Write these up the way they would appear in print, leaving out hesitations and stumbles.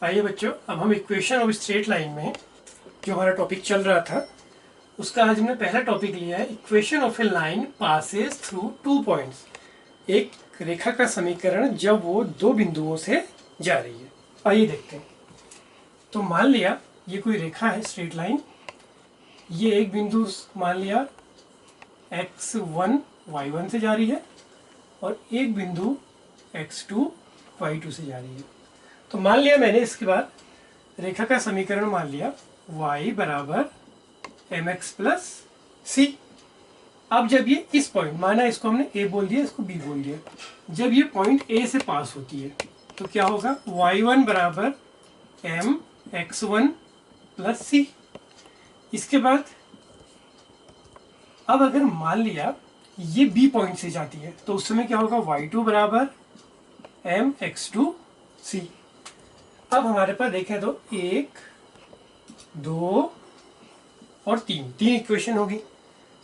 आइए बच्चों, अब हम इक्वेशन ऑफ स्ट्रेट लाइन में जो हमारा टॉपिक चल रहा था उसका आज हमने पहला टॉपिक लिया है। Equation of A line passes through 2 points. एक रेखा का समीकरण जब वो दो बिंदुओं से जा रही है। आइए देखते हैं। तो मान लिया ये कोई रेखा है, स्ट्रेट लाइन। ये एक बिंदु मान लिया x1 y1 से जा रही है और एक बिंदु x2 y2 से जा रही है। तो मान लिया मैंने इसके बाद रेखा का समीकरण मान लिया y बराबर mx प्लस सी। अब जब ये इस पॉइंट, माना इसको हमने a बोल दिया, इसको b बोल दिया, जब ये पॉइंट a से पास होती है तो क्या होगा, y1 बराबर m x1 प्लस सी। इसके बाद अब अगर मान लिया ये b पॉइंट से जाती है तो उस समय क्या होगा, y2 बराबर m x2 सी। अब हमारे पास देखें तो 1 2 और 3 इक्वेशन होगी।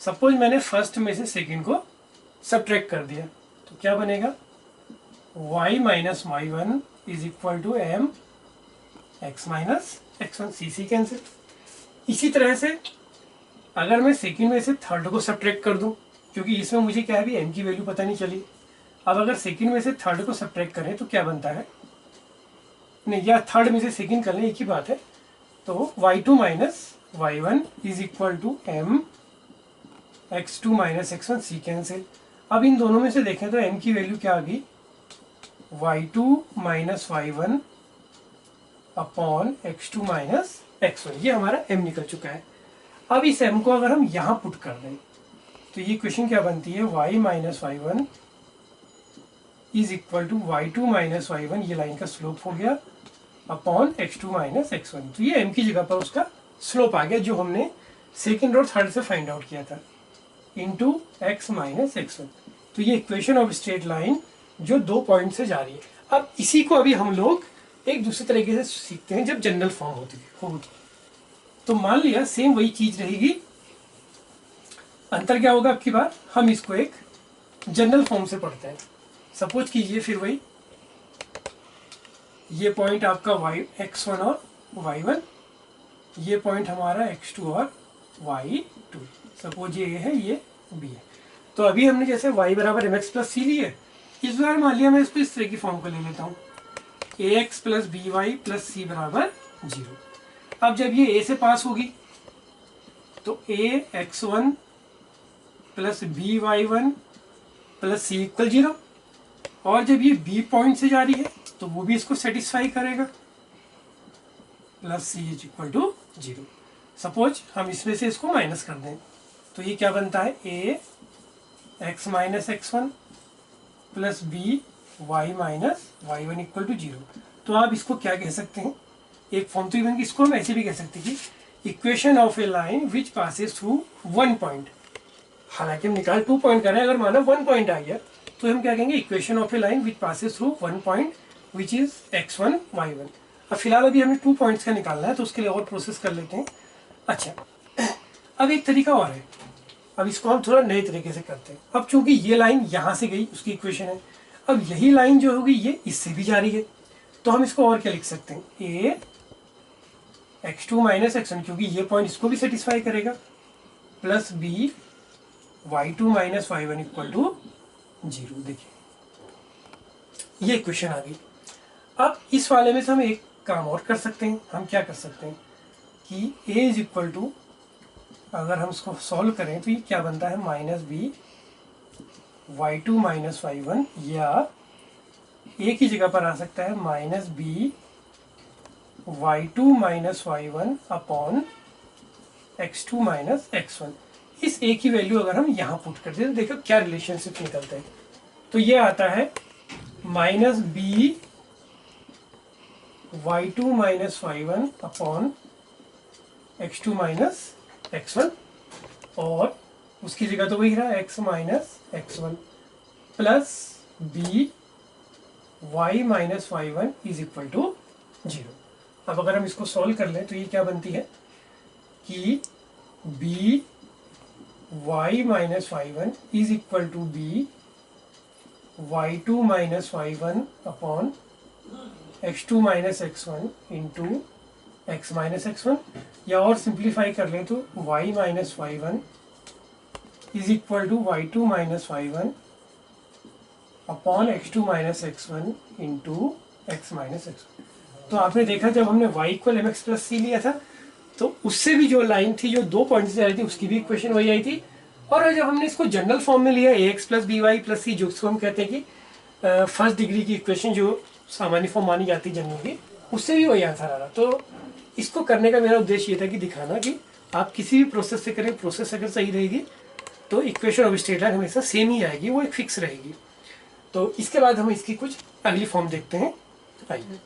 सपोज मैंने फर्स्ट में से सेकंड को सब्ट्रैक्ट कर दिया तो क्या बनेगा, y minus Y one is equal to m x minus x one, c cancel. इसी तरह से अगर मैं सेकंड में से थर्ड को सब्ट्रैक्ट कर दूं, क्योंकि इसमें मुझे क्या है अभी m की वैल्यू पता नहीं चली। अब अगर सेकंड में से थर्ड को सब्ट्रैक्ट करें तो क्या बनता है, नहीं, या थर्ड में से सेकंड कर लें, एक ही बात है। तो y2 minus Y one is equal to m x2 minus x1, c cancel. अब इन दोनों में से देखें तो m की वैल्यू क्या आ गई, y2 minus Y one upon x2 minus x1, ये हमारा m निकल चुका है। अब इस m को अगर हम यहाँ पुट कर दें तो ये क्वेश्चन क्या बनती है, y minus Y one is equal to y2 minus Y one, ये लाइन का स्लोप हो गया, अपॉन x2 माइनस x1। तो ये m की जगह पर उसका स्लोप आ गया जो हमने सेकेंड और थर्ड से फाइंड आउट किया था, इंटू x माइनस x1। तो ये इक्वेशन ऑफ स्ट्रेट लाइन जो दो पॉइंट से जा रही है। अब इसी को अभी हम लोग एक दूसरे तरीके से सीखते हैं जब जनरल फॉर्म होगी। तो मान लिया सेम वही चीज रहेगी, अंतर क्या होगा, अब की बार हम इसको एक जनरल फॉर्म से पढ़ते हैं। सपोज कीजिए फिर वही, ये पॉइंट आपका x1 और y1, ये पॉइंट हमारा x2 और y2। सपोज ये है, ये b है। तो अभी हमने जैसे y बराबर mx प्लस सी ली है, इस बार मान लिया मैं इसको इस तरह की फॉर्म को ले लेता हूँ, ax plus B Y plus C बराबर 0। अब जब ये a से पास होगी तो a x1 plus B y one plus c equal 0, और जब ये b पॉइंट से जा रही है तो वो भी इसको सेटिस्फाई करेगा, plus c is equal to 0। Suppose हम इसमें से इसको माइनस कर दें तो ये क्या बनता है, a x minus x one plus B y minus Y one equal to 0। तो आप इसको क्या कह सकते हैं, एक फॉर्म तो इवन इसको हम ऐसे भी कह सकते हैं कि equation of A line which passes through 1 point. हालांकि हम निकाल 2 पॉइंट कर रहे हैं, अगर माना 1 पॉइंट आ गया तो हम क्या कहेंगे, equation of A line which passes through 1 point which is x1 y1। अब फिलहाल अभी हमें 2 पॉइंट्स का निकालना है तो उसके लिए और प्रोसेस कर लेते हैं। अच्छा, अब एक तरीका और है, अब इसको हम थोड़ा नए तरीके से करते हैं। अब चूंकि ये लाइन यहाँ से गई, उसकी इक्वेशन है, अब यही लाइन जो होगी ये इससे भी जा रही है, तो हम इसको और क्या लिख सकते हैं, a x2 माइनस x1, क्योंकि ये पॉइंट इसको भी सेटिस्फाई करेगा, plus b y2 minus Y one equal to 0। देखिए ये इक्वेशन आ गई। अब इस वाले में से हम एक काम और कर सकते हैं, हम क्या कर सकते हैं कि a इज इक्वल टू, अगर हम इसको सॉल्व करें तो ये क्या बनता है, minus b y2 minus Y one, या a की जगह पर आ सकता है minus b y2 minus Y one upon x2 minus x1। इस a की वैल्यू अगर हम यहाँ पुट करते हैं तो देखो क्या रिलेशनशिप निकलता है। तो ये आता है minus b y2 minus Y one upon x2 minus x1, और उसकी जगह तो वही रहा x minus x1 plus b y minus Y one is equal to 0। अब अगर हम इसको सॉल्व कर लें तो ये क्या बनती है कि b y minus Y one is equal to b y2 minus Y one upon x2 minus x1 into x minus x1, या और सिंप्लीफाई कर लें तो y minus y1 is equal to y2 minus y1 upon x2 minus x1 into x minus x1। तो आपने देखा जब हमने y equal M X plus C लिया था तो उससे भी जो लाइन थी जो 2 पॉइंट से आई थी उसकी भी इक्वेशन वही आई थी, और जब हमने इसको जनरल फॉर्म में लिया ax plus B Y plus C, जो उसको हम कहते हैं कि फर्स्ट डिग्री की इक्वेशन जो सामान्य फॉर्म मानी जाती है जनरली, उससे भी वही आंसर आ रहा। तो इसको करने का मेरा उद्देश्य ये था कि दिखाना कि आप किसी भी प्रोसेस से करें, प्रोसेस अगर सही रहेगी तो इक्वेशन ऑफ स्टेट लाइन हमेशा सेम ही आएगी, वो एक फिक्स रहेगी। तो इसके बाद हम इसकी कुछ अगली फॉर्म देखते हैं। आइए।